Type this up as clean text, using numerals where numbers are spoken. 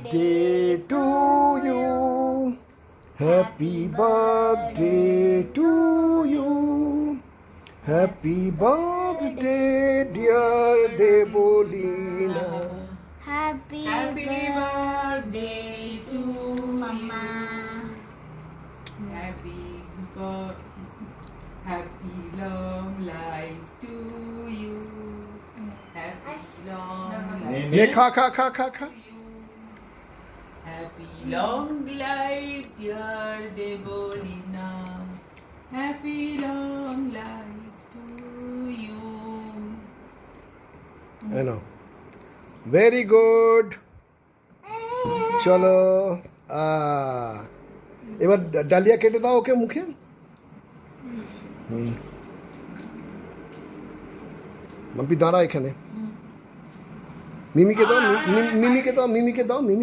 Day to you. Happy birthday to you. Happy birthday, dear Debolina. Happy birthday to Mama. Happy long life to you. Happy long life Ne kha kha kha kha kha. to you. Happy long life, dear Debolina. Happy long life to you. I know. Very good. চলো এবার dahlia কেটে দাও ওকে মুখে মাম্পি দাঁড়া এখানে মিমিকে দাও মিমিকে দাও মিমিকে দাও মিমি